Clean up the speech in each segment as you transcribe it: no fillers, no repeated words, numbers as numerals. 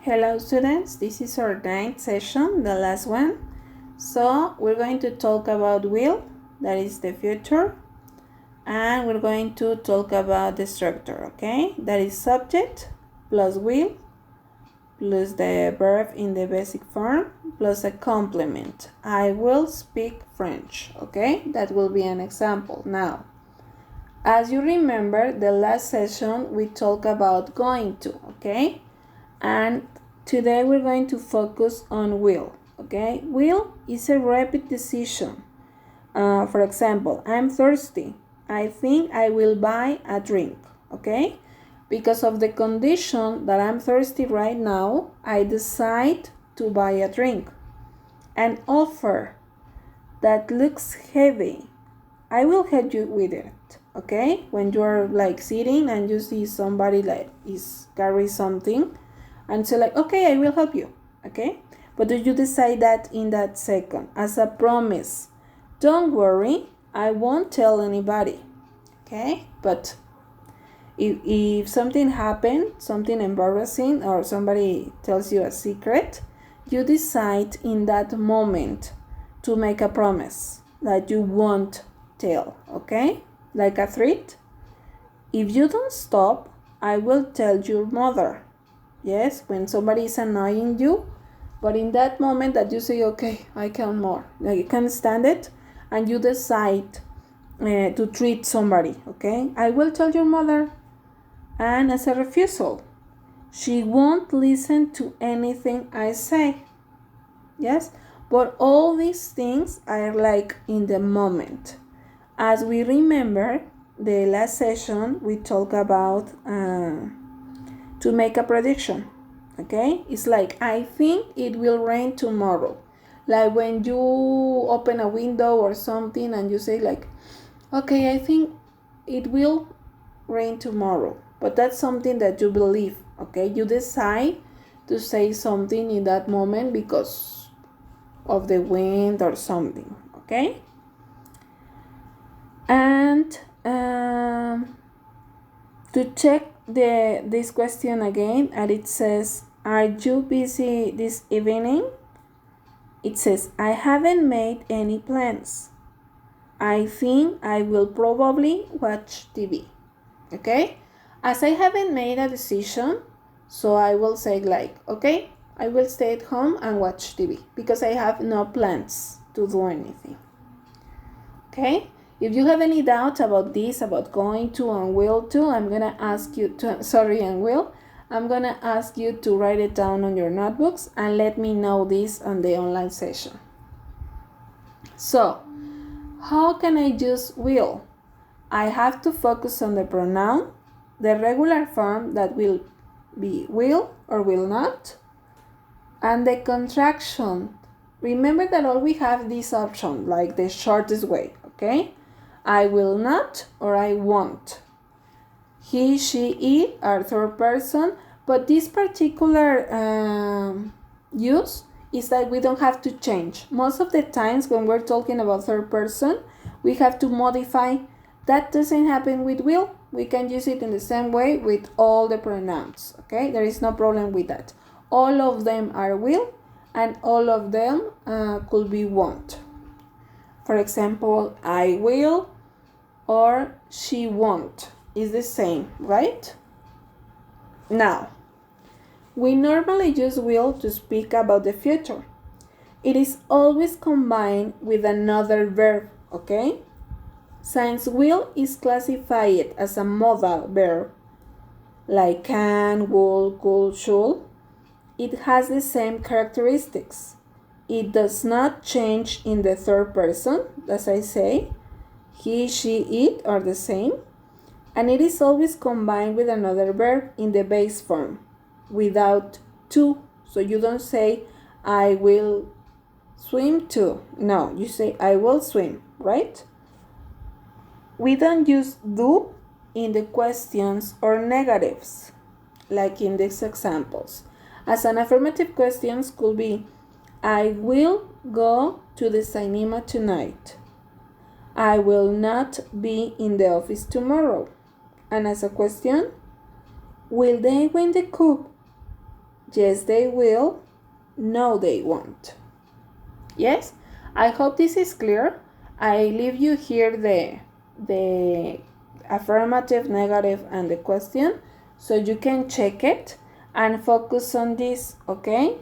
Hello students, this is our ninth session, the last one. So we're going to talk about will, that is the future, and we're going to talk about the structure, okay? That is subject plus will plus the verb in the basic form plus a complement. I will speak French, okay? That will be an example. Now, as you remember, the last session we talked about going to, okay? And today we're going to focus on will, okay? Will is a rapid decision. For example, I'm thirsty. I think I will buy a drink, okay? Because of the condition that I'm thirsty right now, I decide to buy a drink. An offer that looks heavy, I will help you with it, okay? When you're like sitting and you see somebody like is carry something, and so like, okay, I will help you, okay? But do you decide that in that second as a promise? Don't worry, I won't tell anybody, okay? But if something happened, something embarrassing, or somebody tells you a secret, you decide in that moment to make a promise that you won't tell, okay? Like a threat. If you don't stop, I will tell your mother. Yes, when somebody is annoying you, but in that moment that you say, okay, I can't more, like you can't stand it, and you decide to treat somebody, okay? I will tell your mother, and as a refusal, she won't listen to anything I say. Yes, but all these things are like in the moment. As we remember, the last session we talked about to make a prediction, okay? It's like, I think it will rain tomorrow. Like when you open a window or something and you say like, okay, I think it will rain tomorrow. But that's something that you believe, okay? You decide to say something in that moment because of the wind or something, okay? And to check this question again, and it says, are you busy this evening? It says, I haven't made any plans. I think I will probably watch TV, okay? As I haven't made a decision, so I will say like, okay, I will stay at home and watch TV because I have no plans to do anything, okay? If you have any doubt about this, about going to and will to, I'm gonna ask you to, I'm gonna ask you to write it down on your notebooks and let me know this on the online session. So, how can I use will? I have to focus on the pronoun, the regular form that will be will or will not, and the contraction. Remember that all we have this option, like the shortest way, okay? I will not or I won't. He, she, it are third person, but this particular use is that we don't have to change. Most of the times when we're talking about third person, we have to modify. That doesn't happen with will. We can use it in the same way with all the pronouns, okay? There is no problem with that. All of them are will and all of them could be won't. For example, I will or she won't is the same, right? Now, we normally use will to speak about the future. It is always combined with another verb, okay? Since will is classified as a modal verb, like can, would, could, should, it has the same characteristics. It does not change in the third person, as I say. He, she, it are the same. And it is always combined with another verb in the base form, without to. So you don't say, I will swim too. No, you say, I will swim, right? We don't use do in the questions or negatives, like in these examples. As an affirmative questions could be, I will go to the cinema tonight. I will not be in the office tomorrow. And as a question, will they win the cup? yes they will, no they won't. Yes, I hope this is clear. I leave you here the affirmative, negative, and the question, so you can check it and focus on this, okay?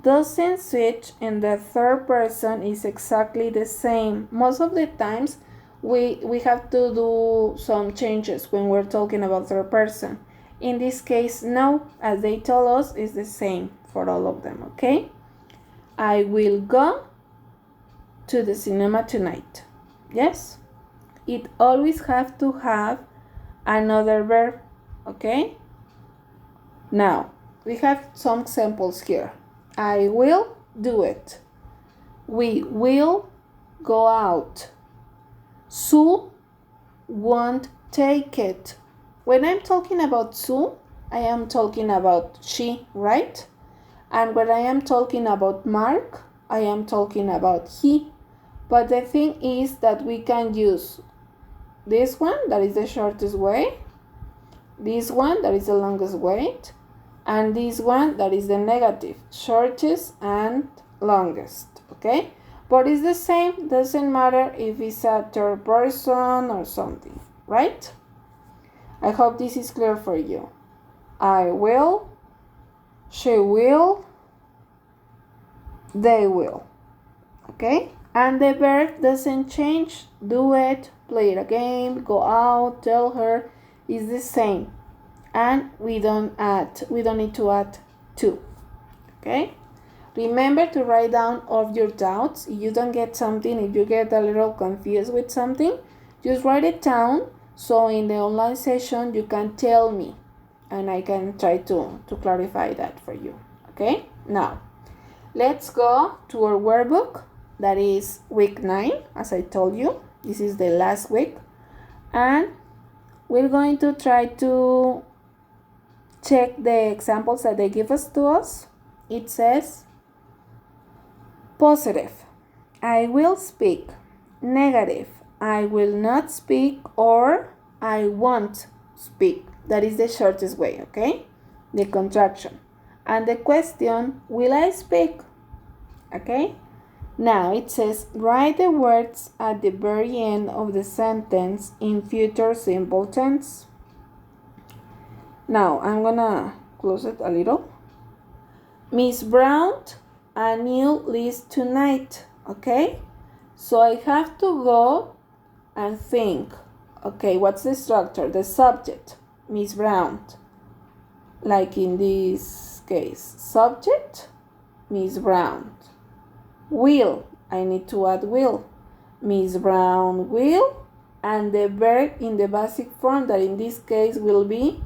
Doesn't switch in the third person is exactly the same. Most of the times we have to do some changes when we're talking about third person. In this case, no, as they told us, is the same for all of them, okay? I will go to the cinema tonight. Yes? It always have to have another verb, okay? Now, we have some examples here. I will do it. We will go out. Sue won't take it. When I'm talking about Sue, I am talking about she, right? And when I am talking about Mark, I am talking about he. But the thing is that we can use this one, that is the shortest way, this one, that is the longest way, and this one, that is the negative, shortest and longest, okay? But it's the same, doesn't matter if it's a third person or something, right? I hope this is clear for you. I will, she will, they will, okay? And the verb doesn't change. Do it, play a game, go out, tell her, is the same. And we don't need to add to, okay? Remember to write down all your doubts. If you don't get something, if you get a little confused with something, just write it down, so in the online session you can tell me and I can try to clarify that for you, okay? Now, let's go to our workbook. That is week 9, as I told you. This is the last week. And we're going to try to check the examples that they give us to us. It says, positive, I will speak. Negative, I will not speak, or I won't speak. That is the shortest way, okay? The contraction. And the question, will I speak? Okay? Now it says, write the words at the very end of the sentence in future simple tense. Now I'm gonna close it a little. Miss Brown, a new list tonight, okay? So I have to go and think, okay, what's the structure? The subject, Miss Brown. Like in this case, subject, Miss Brown. Will, I need to add will. Miss Brown will, and the verb in the basic form, that in this case will be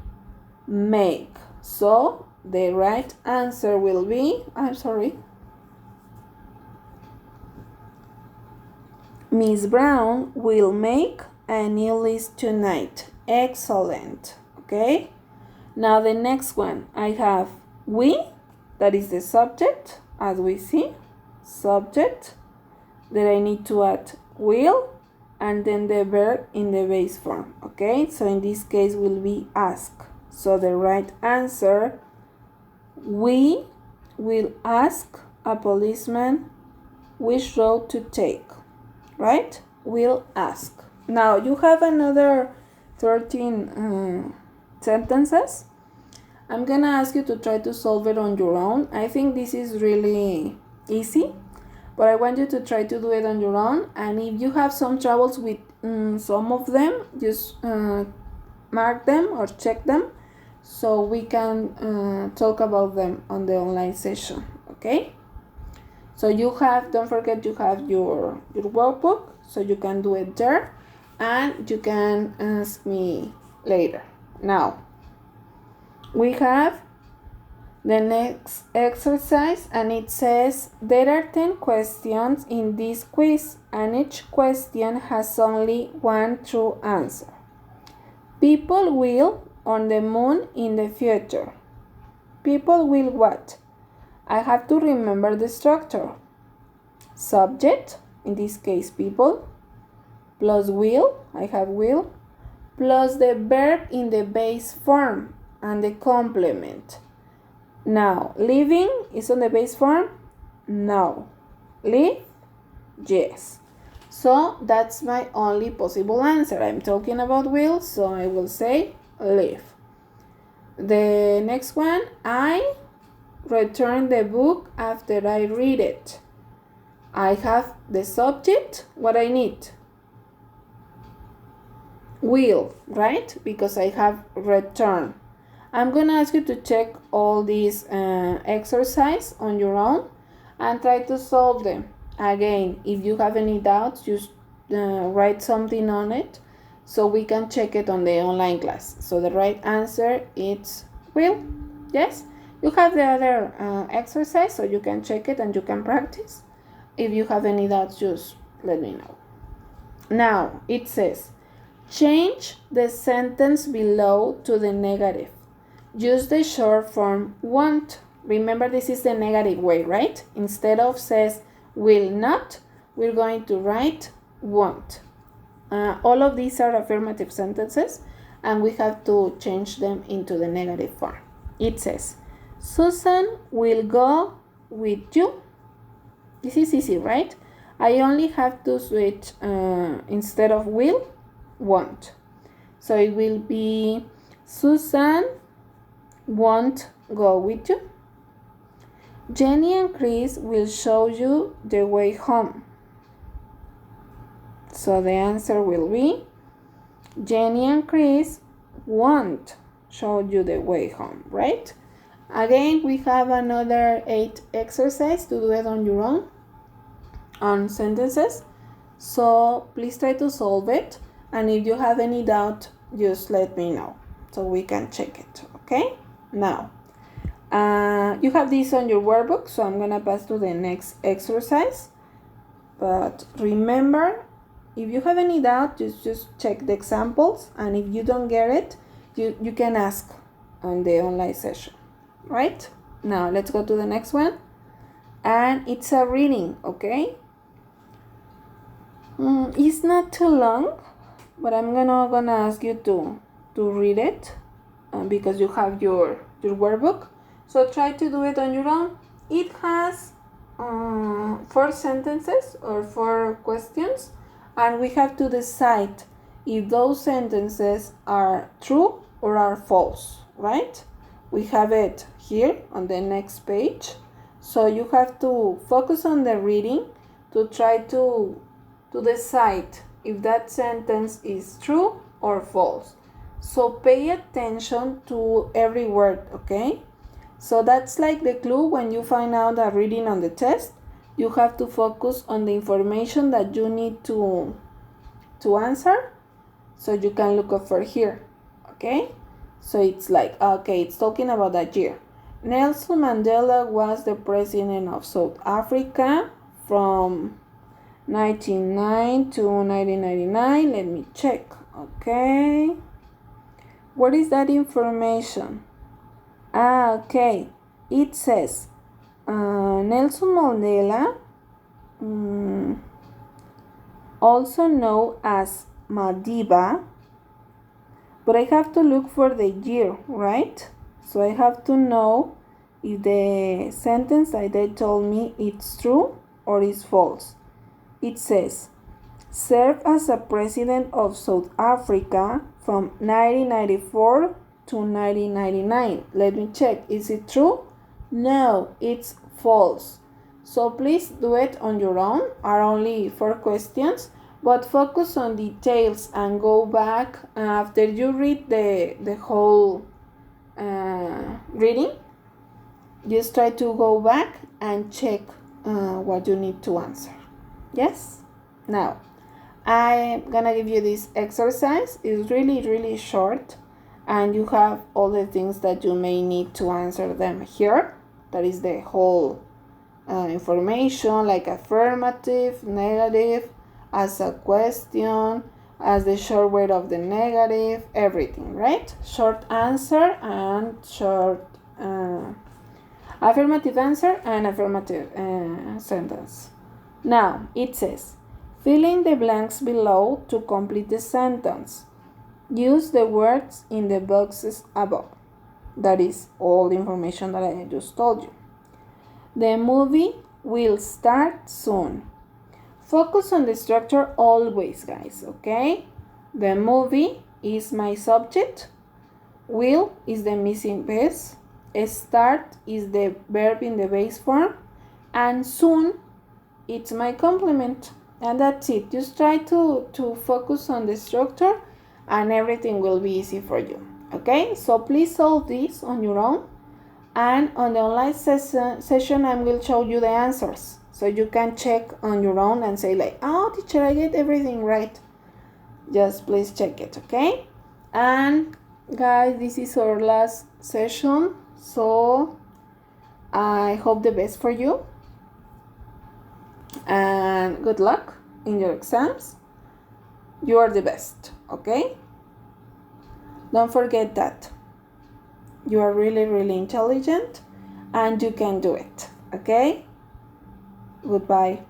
make. So the right answer will be, Miss Brown will make a new list tonight. Excellent. Okay. Now the next one, I have we, that is the subject, as we see. Subject, that I need to add will, and then the verb in the base form, okay? So in this case will be ask. So the right answer, we will ask a policeman which road to take, right? Will ask. Now you have another 13 sentences. I'm gonna ask you to try to solve it on your own. I think this is really easy, but I want you to try to do it on your own. And if you have some troubles with some of them, just mark them or check them, so we can talk about them on the online session, okay? So you have, don't forget, you have your workbook, so you can do it there, and you can ask me later. Now we have the next exercise, and it says there are 10 questions in this quiz, and each question has only one true answer. People will on the moon in the future. People will what? I have to remember the structure. Subject, in this case people, plus will, I have will, plus the verb in the base form and the complement. Now, living is on the base form? No. Live? Yes. So that's my only possible answer. I'm talking about will, so I will say live. The next one, I return the book after I read it. I have the subject, what I need. Will, right? Because I have return. I'm gonna ask you to check all these exercise on your own and try to solve them. Again, if you have any doubts, just write something on it so we can check it on the online class. So the right answer is will. Yes, you have the other exercise so you can check it and you can practice. If you have any doubts, just let me know. Now it says, change the sentence below to the negative. Use the short form want. Remember, this is the negative way, right? Instead of says will not, we're going to write won't. All of these are affirmative sentences and we have to change them into the negative form. It says, Susan will go with you. This is easy, right? I only have to switch instead of will, won't. So it will be Susan won't go with you. Jenny and Chris will show you the way home. So the answer will be Jenny and Chris won't show you the way home, right? Again, we have another 8 exercise to do it on your own on sentences. So please try to solve it. And if you have any doubt, just let me know so we can check it, okay? Now, you have this on your workbook, so I'm gonna pass to the next exercise. But remember, if you have any doubt, just check the examples, and if you don't get it, you can ask on the online session, right? Now let's go to the next one, and it's a reading, okay? It's not too long, but I'm gonna ask you to read it because you have your workbook. So try to do it on your own. It has 4 sentences or 4 questions, and we have to decide if those sentences are true or are false, right? We have it here on the next page. So you have to focus on the reading to try to decide if that sentence is true or false. So pay attention to every word, okay? So that's like the clue when you find out a reading on the test. You have to focus on the information that you need to answer, so you can look up for here, okay? So it's like, okay, it's talking about that year. Nelson Mandela was the president of South Africa from 1909 to 1999. Let me check, okay? What is that information? Okay, it says Nelson Mandela, also known as Madiba, but I have to look for the year, right? So I have to know if the sentence that they told me it's true or is false. It says, served as a president of South Africa from 1994 to 1999. Let me check. Is it true? No, it's false. So please do it on your own. Are only 4 questions, but focus on details and go back after you read the whole reading. Just try to go back and check what you need to answer. Yes? Now, I'm gonna give you this exercise. It's really short, and you have all the things that you may need to answer them here. That is the whole information, like affirmative, negative, as a question, as the short word of the negative, everything, right? Short answer and short affirmative answer and affirmative sentence. Now, it says, fill in the blanks below to complete the sentence. Use the words in the boxes above. That is all the information that I just told you. The movie will start soon. Focus on the structure always, guys, okay? The movie is my subject. Will is the missing piece. Start is the verb in the base form. And soon, it's my complement. And that's it. Just try to focus on the structure and everything will be easy for you. Okay? So please solve this on your own. And on the online session, I will show you the answers. So you can check on your own and say like, oh, teacher, I get everything right. Just please check it, okay? And guys, this is our last session. So I hope the best for you. And good luck in your exams. You are the best, okay? Don't forget that. You are really, really intelligent and you can do it, okay? Goodbye.